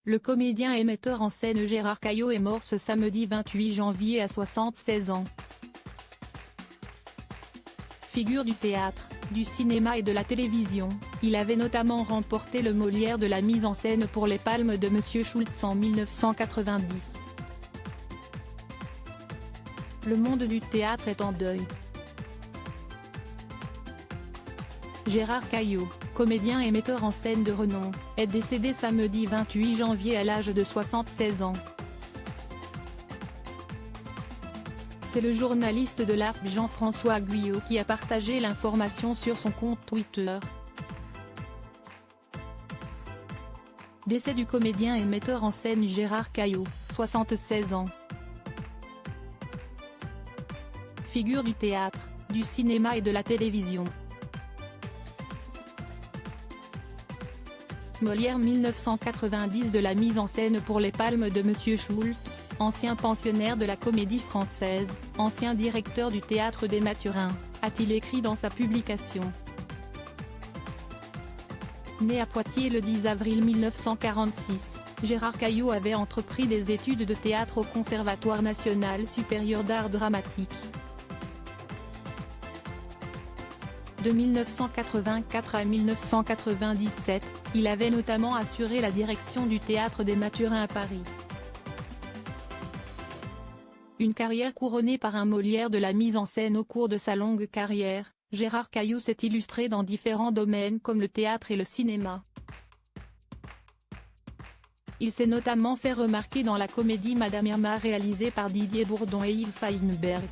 Le comédien et metteur en scène Gérard Caillot est mort ce samedi 28 janvier à 76 ans. Figure du théâtre, du cinéma et de la télévision, il avait notamment remporté le Molière de la mise en scène pour Les Palmes de Monsieur Schultz en 1990. Le monde du théâtre est en deuil. Gérard Caillot, comédien et metteur en scène de renom, est décédé samedi 28 janvier à l'âge de 76 ans. C'est le journaliste de l'ARP Jean-François Guyot qui a partagé l'information sur son compte Twitter. Décès du comédien et metteur en scène Gérard Caillot, 76 ans. Figure du théâtre, du cinéma et de la télévision. Molière 1990 de la mise en scène pour Les Palmes de Monsieur Schultz, ancien pensionnaire de la Comédie Française, ancien directeur du Théâtre des Mathurins, a-t-il écrit dans sa publication. Né à Poitiers le 10 avril 1946, Gérard Caillot avait entrepris des études de théâtre au Conservatoire national supérieur d'art dramatique. De 1984 à 1997, il avait notamment assuré la direction du Théâtre des Mathurins à Paris. Une carrière couronnée par un Molière de la mise en scène. Au cours de sa longue carrière, Gérard Caillot s'est illustré dans différents domaines comme le théâtre et le cinéma. Il s'est notamment fait remarquer dans la comédie Madame Irma réalisée par Didier Bourdon et Yves Feinberg.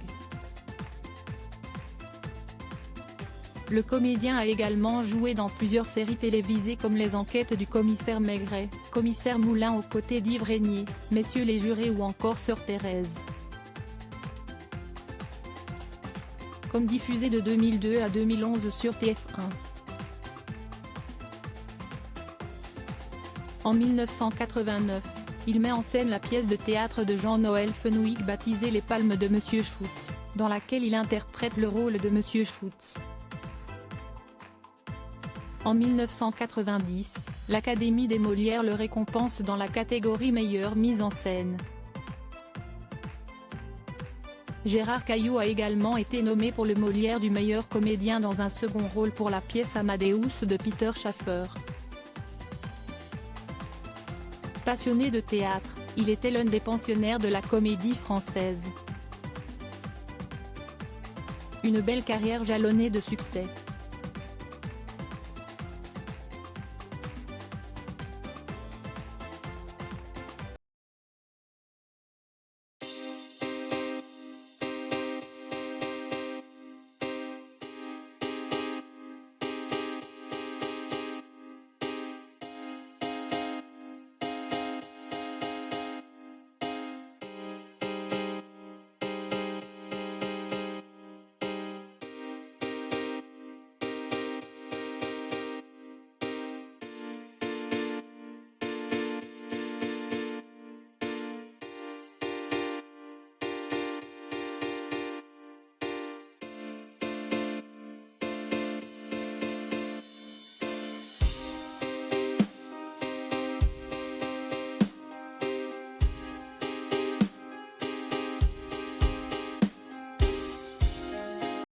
Le comédien a également joué dans plusieurs séries télévisées comme Les Enquêtes du commissaire Maigret, Commissaire Moulin aux côtés d'Yves Régnier, Messieurs les jurés ou encore Sœur Thérèse. Comme diffusé de 2002 à 2011 sur TF1. En 1989, il met en scène la pièce de théâtre de Jean-Noël Fenwick baptisée Les Palmes de Monsieur Schultz, dans laquelle il interprète le rôle de Monsieur Schultz. En 1990, l'Académie des Molières le récompense dans la catégorie meilleure mise en scène. Gérard Caillot a également été nommé pour le Molière du meilleur comédien dans un second rôle pour la pièce Amadeus de Peter Shaffer. Passionné de théâtre, il était l'un des pensionnaires de la Comédie Française. Une belle carrière jalonnée de succès.